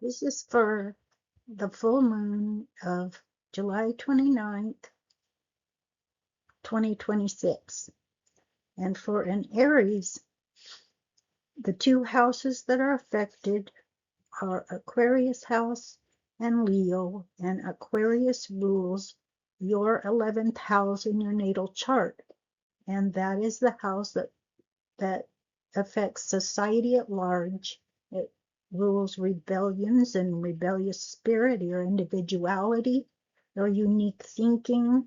This is for the full moon of July 29th, 2026. And for an Aries, the two houses that are affected are Aquarius house and Leo, and Aquarius rules your 11th house in your natal chart. And that is the house that affects society at large. It rules rebellions and rebellious spirit, your individuality, your unique thinking,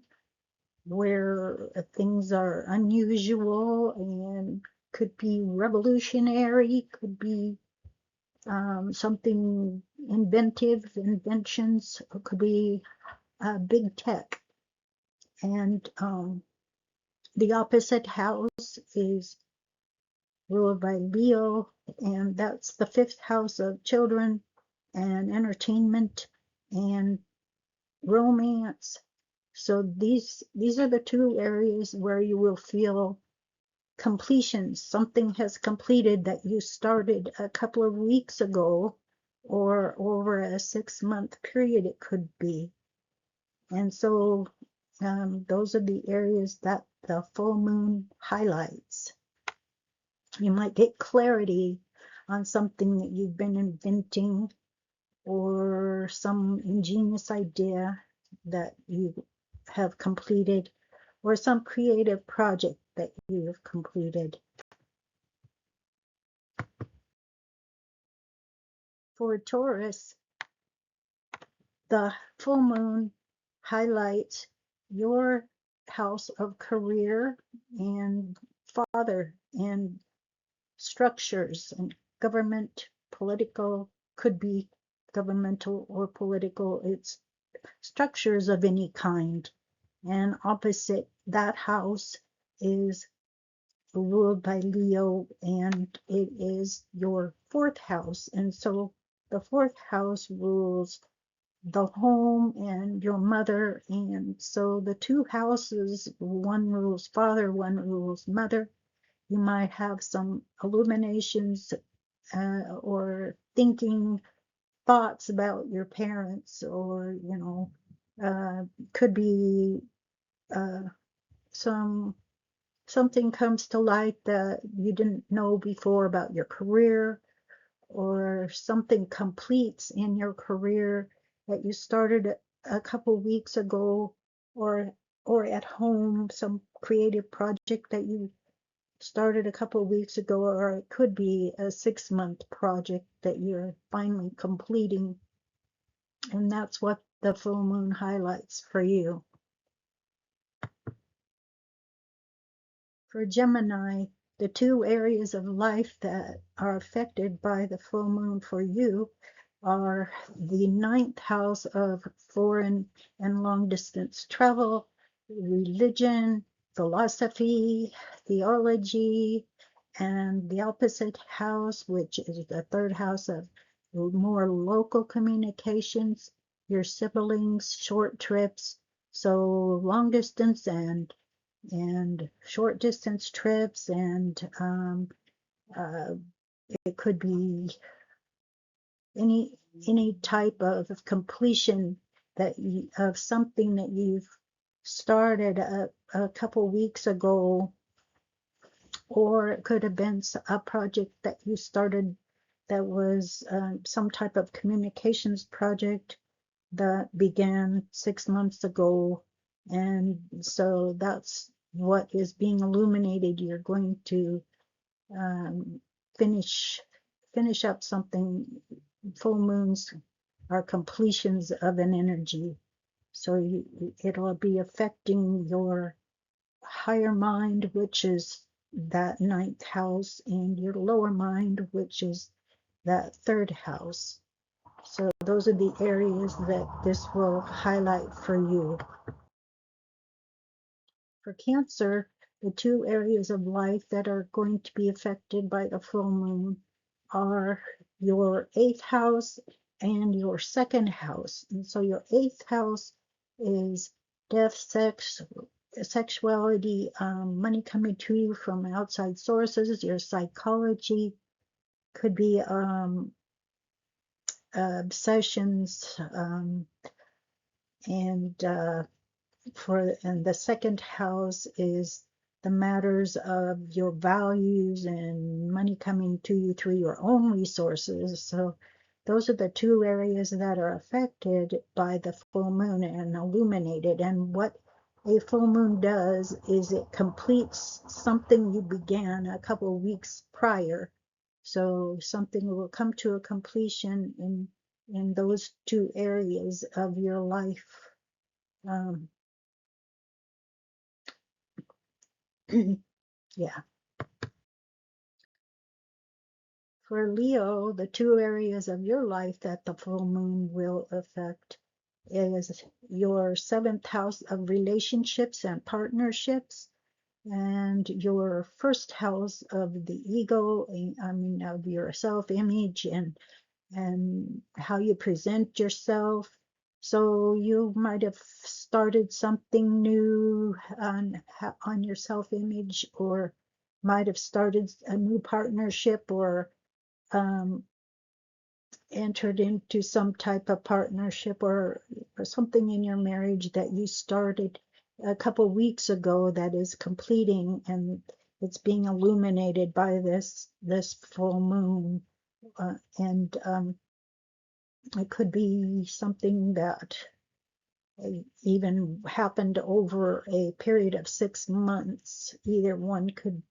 where things are unusual and could be revolutionary, could be something inventive, inventions, could be big tech. And the opposite house is ruled by Leo, and that's the fifth house of children and entertainment and romance. So these are the two areas where you will feel completion. Something has completed that you started a couple of weeks ago, or over a 6-month period it could be. And so those are the areas that the full moon highlights. You might get clarity on something that you've been inventing, or some ingenious idea that you have completed, or some creative project that you have completed. For Taurus, the full moon highlights your house of career and father and structures and government, political, could be governmental or political. It's structures of any kind. And opposite that house is ruled by Leo, and it is your fourth house. And so the fourth house rules the home and your mother. And so the two houses, one rules father, one rules mother. You might have some illuminations or thinking thoughts about your parents, or could be something comes to light that you didn't know before about your career, or something completes in your career that you started a couple weeks ago, or at home, some creative project that you started a couple of weeks ago, or it could be a 6-month project that you're finally completing. And that's what the full moon highlights for you. For Gemini, the two areas of life that are affected by the full moon for you are the 9th house of foreign and long distance travel, religion, philosophy, theology, and the opposite house, which is the 3rd house of more local communications, your siblings, short trips. So long distance and short distance trips, and it could be any type of completion that of something that you've started a couple weeks ago, or it could have been a project that you started that was some type of communications project that began 6 months ago. And so that's what is being illuminated. You're going to finish up something. Full moons are completions of an energy, so it'll be affecting your higher mind, which is that 9th house, and your lower mind, which is that 3rd house. So those are the areas that this will highlight for you. For Cancer, the two areas of life that are going to be affected by the full moon are your 8th house and your 2nd house. And so your 8th house is death, sex, sexuality, money coming to you from outside sources, your psychology, could be obsessions, and the second house is the matters of your values and money coming to you through your own resources. So those are the two areas that are affected by the full moon and illuminated. And what a full moon does is it completes something you began a couple of weeks prior. So something will come to a completion in those two areas of your life. Um, yeah. For Leo, the two areas of your life that the full moon will affect is your seventh house of relationships and partnerships, and your first house of the ego, of your self-image and how you present yourself. So you might have started something new on your self-image, or might have started a new partnership, or um, entered into some type of partnership, or something in your marriage that you started a couple weeks ago that is completing, and it's being illuminated by this full moon. And it could be something that even happened over a period of 6 months. Either one could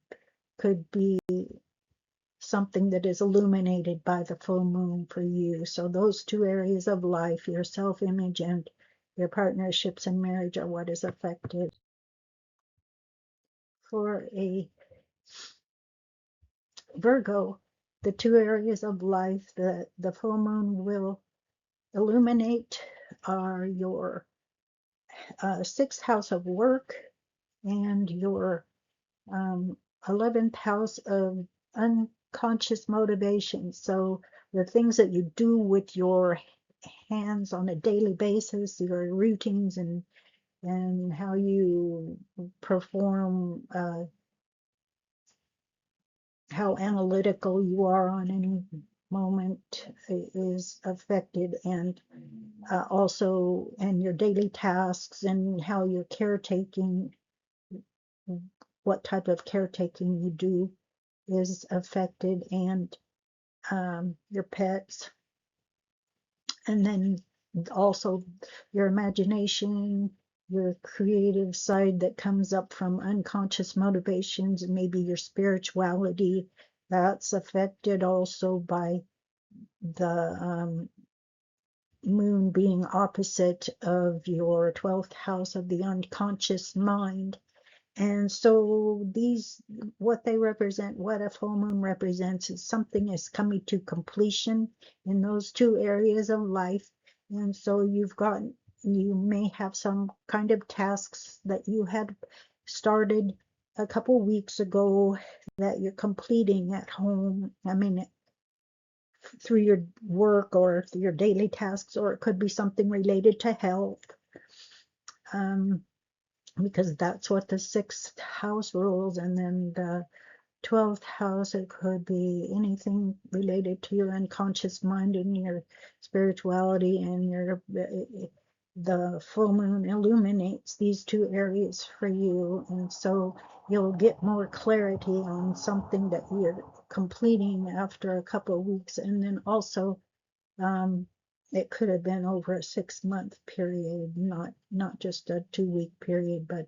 be something that is illuminated by the full moon for you. So those two areas of life, your self-image and your partnerships and marriage, are what is affected. For a Virgo, the two areas of life that the full moon will illuminate are your sixth house of work and your 11th house of unconscious motivation. So the things that you do with your hands on a daily basis, your routines, and how you perform, how analytical you are on any moment is affected, and also and your daily tasks and how you're caretaking, what type of caretaking you do is affected, and your pets, and then also your imagination, your creative side that comes up from unconscious motivations, and maybe your spirituality, that's affected also by the moon being opposite of your 12th house of the unconscious mind. And so these, what they represent, what a full moon represents, is something is coming to completion in those two areas of life. And so you may have some kind of tasks that you had started a couple weeks ago that you're completing at home. Through your work or through your daily tasks, or it could be something related to health. Because that's what the sixth house rules. And then the 12th house, it could be anything related to your unconscious mind and your spirituality, and the full moon illuminates these two areas for you. And so you'll get more clarity on something that you're completing after a couple of weeks. And then also it could have been over a 6 month period, not just a 2 week period, but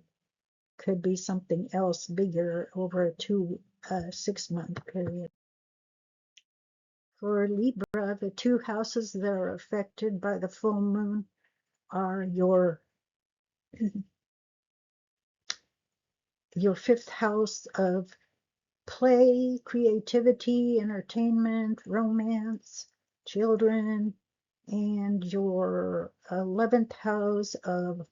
could be something else bigger over a 6 month period. For Libra, the two houses that are affected by the full moon are your fifth house of play, creativity, entertainment, romance, children, and your 11th house of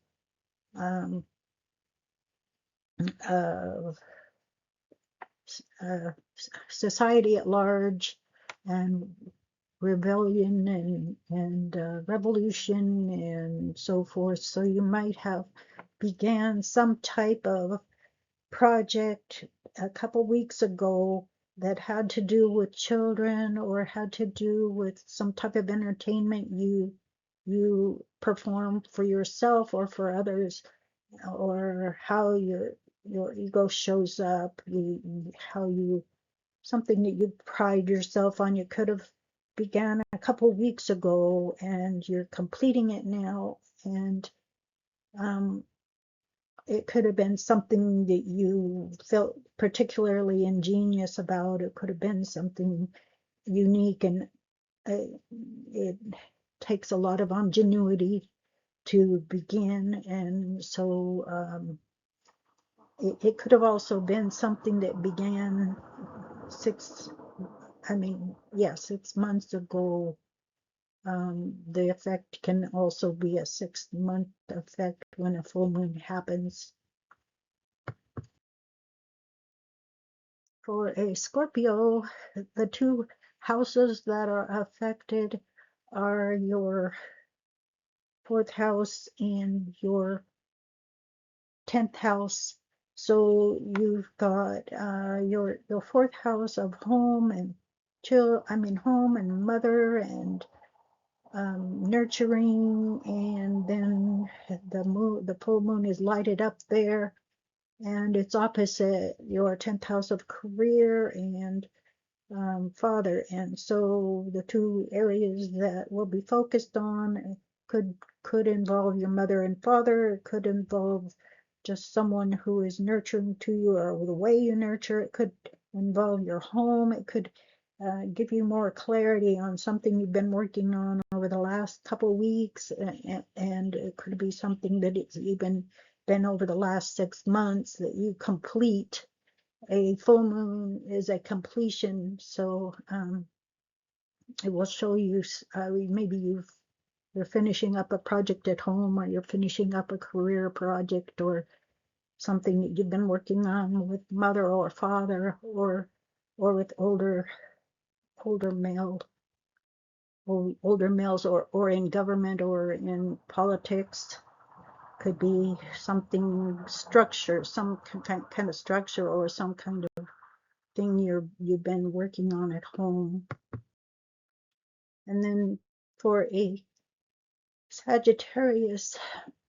uh, society at large, and rebellion, and revolution, and so forth. So you might have began some type of project a couple weeks ago that had to do with children or had to do with some type of entertainment you perform for yourself or for others, or how your ego shows up, how you something that you pride yourself on. You could have began a couple weeks ago and you're completing it now, and um, it could have been something that you felt particularly ingenious about. It could have been something unique, and it takes a lot of ingenuity to begin. And so it could have also been something that began six, I mean, yeah, 6 months ago. The effect can also be a 6-month effect when a full moon happens. For a Scorpio, the two houses that are affected are your fourth house and your 10th house. So you've got your fourth house of home and home and mother and nurturing, and then the full moon is lighted up there, and it's opposite your 10th house of career and father. And so the two areas that will be focused on could involve your mother and father. It could involve just someone who is nurturing to you, or the way you nurture. It could involve your home. It could give you more clarity on something you've been working on over the last couple of weeks, and it could be something that it's even been over the last 6 months that you complete. A full moon is a completion, so it will show you maybe you're finishing up a project at home, or you're finishing up a career project, or something that you've been working on with mother or father, or with older male or older males, or in government or in politics. Could be something structure, some kind of structure, or some kind of thing you've been working on at home. And then for a Sagittarius,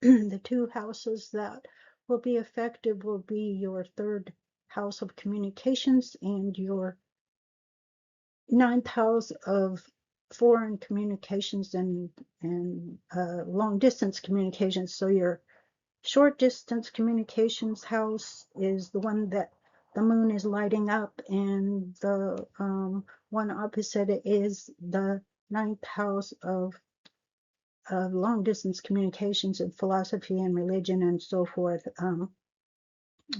the two houses that will be affected will be your third house of communications and your ninth house of foreign communications and long distance communications. So your short distance communications house is the one that the moon is lighting up, and the one opposite it is the ninth house of long distance communications and philosophy and religion and so forth.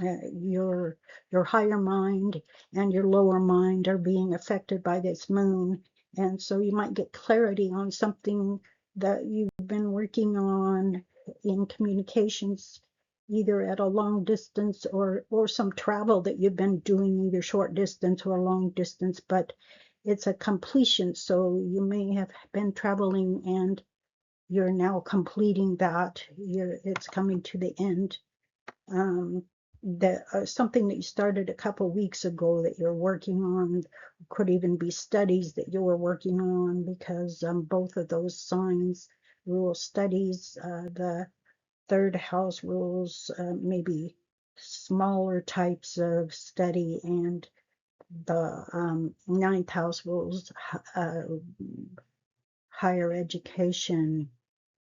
Your higher mind and your lower mind are being affected by this moon, and so you might get clarity on something that you've been working on in communications, either at a long distance or some travel that you've been doing, either short distance or long distance, but it's a completion. So you may have been traveling and you're now completing that. It's coming to the end. That something that you started a couple weeks ago that you're working on, could even be studies that you were working on, because both of those signs rule studies. The third house rules maybe smaller types of study, and the ninth house rules higher education,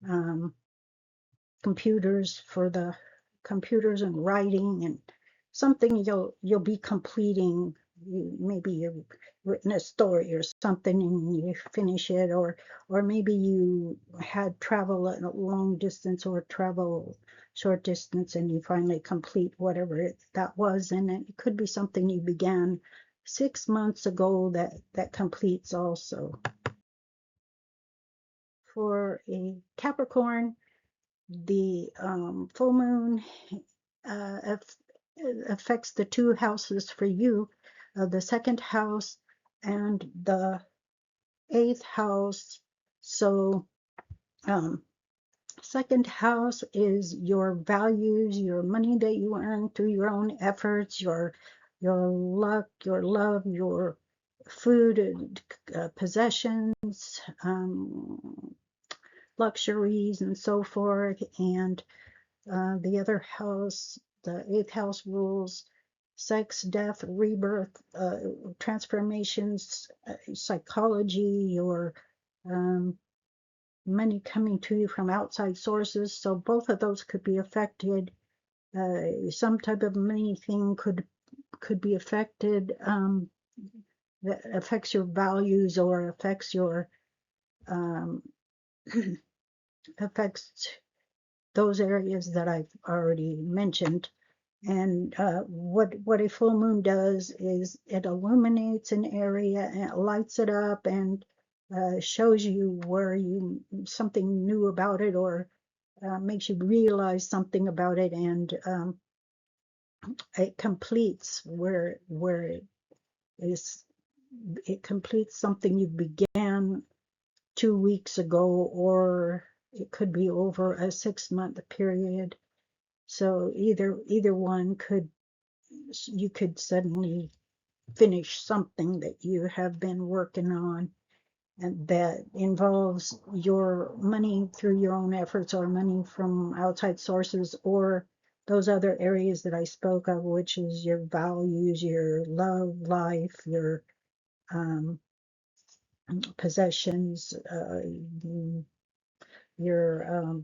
um, computers, for the computers and writing, and something you'll be completing. Maybe you've written a story or something and you finish it, or maybe you had travel at a long distance or travel short distance and you finally complete whatever that was. And it could be something you began 6 months ago that completes also. For a Capricorn, the full moon uh, affects the two houses for you, the second house and the eighth house. So second house is your values, your money that you earn through your own efforts, your your luck, your love, your food and possessions, luxuries, and so forth. And the other house, the eighth house, rules sex, death, rebirth, transformations, psychology, your um, money coming to you from outside sources. So both of those could be affected. Some type of money thing could be affected, that affects your values or affects your um, affects those areas that I've already mentioned. And what a full moon does is it illuminates an area and it lights it up and shows you where you something new about it, or makes you realize something about it, and it completes where it is. It completes something you began 2 weeks ago, or it could be over a 6-month period. So either one could, you could suddenly finish something that you have been working on, and that involves your money through your own efforts or money from outside sources, or those other areas that I spoke of, which is your values, your love life, your um, possessions, your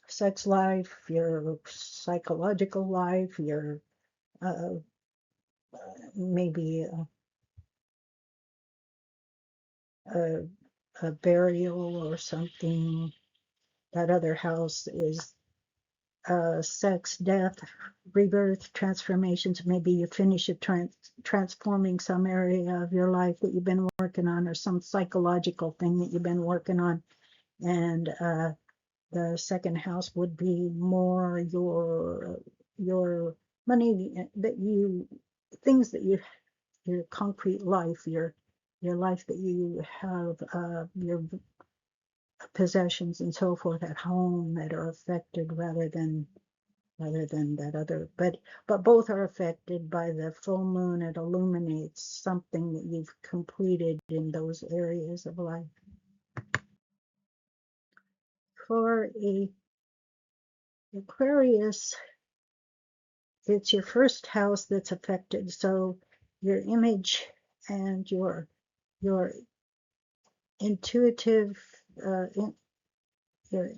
sex life, your psychological life, your uh, maybe a, a burial or something. That other house is sex, death, rebirth, transformations. Maybe you finish transforming some area of your life that you've been working on, or some psychological thing that you've been working on. And the second house would be more your money that you, things that you, your concrete life, your life that you have, your possessions and so forth at home that are affected, rather than that other. But both are affected by the full moon. It illuminates something that you've completed in those areas of life. For a Aquarius, it's your first house that's affected. So your image and your intuitive, your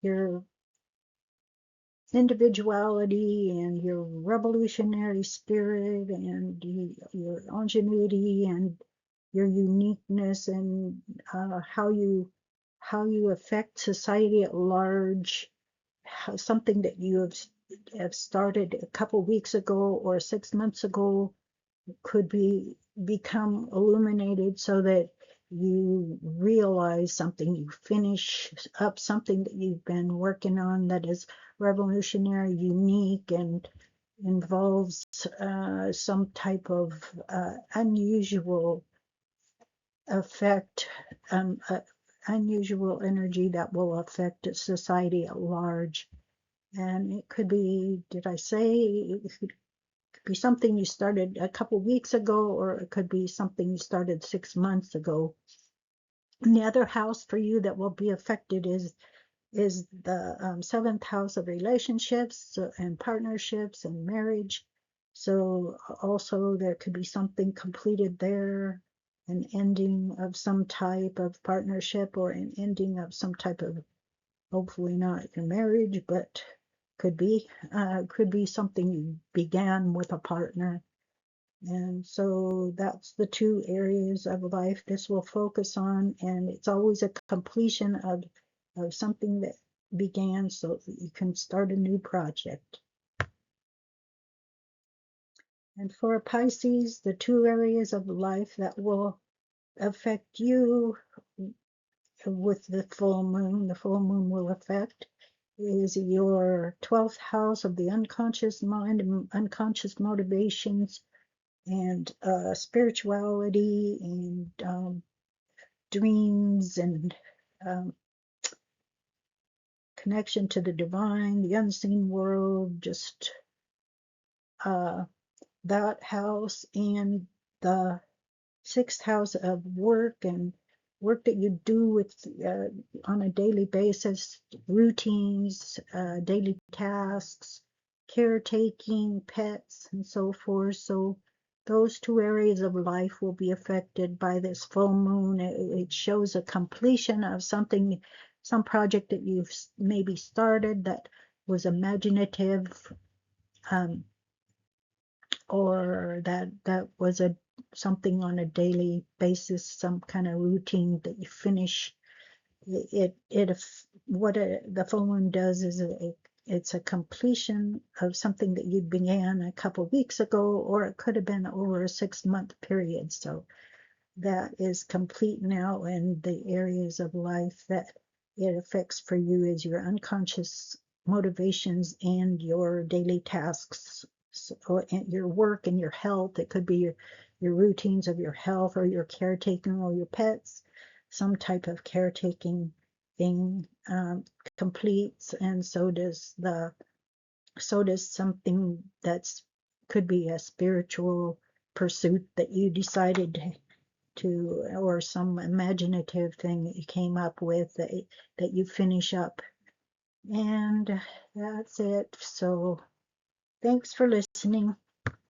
your individuality and your revolutionary spirit and your ingenuity and your uniqueness, and how you affect society at large, something that you have started a couple weeks ago or 6 months ago could become illuminated, so that you realize something, you finish up something that you've been working on that is revolutionary, unique, and involves some type of unusual effect, unusual energy that will affect society at large. And it could be, did I say, it could be something you started a couple weeks ago, or it could be something you started 6 months ago. And the other house for you that will be affected is the seventh house of relationships and partnerships and marriage. So also there could be something completed there, an ending of some type of partnership, or an ending of some type of, hopefully not your marriage, but could be something you began with a partner. And so that's the two areas of life this will focus on, and it's always a completion of something that began, so that you can start a new project. And for Pisces, the two areas of life that will affect you with the full moon will affect, is your 12th house of the unconscious mind and unconscious motivations, and spirituality, and dreams, and um, connection to the divine, the unseen world, just that house and the sixth house of work and work that you do with on a daily basis, routines, daily tasks, caretaking, pets, and so forth. So those two areas of life will be affected by this full moon. It shows a completion of something, some project that you've maybe started that was imaginative, um, or that was a something on a daily basis, some kind of routine that you finish. What the full moon does is it's a completion of something that you began a couple weeks ago, or it could have been over a 6-month period. So that is complete now, and the areas of life that it affects for you is your unconscious motivations and your daily tasks. So, and your work and your health. It could be your routines of your health or your caretaking or your pets. Some type of caretaking thing completes, and so does something that's could be a spiritual pursuit that you decided to, or some imaginative thing that you came up with that you finish up. And that's it. So thanks for listening.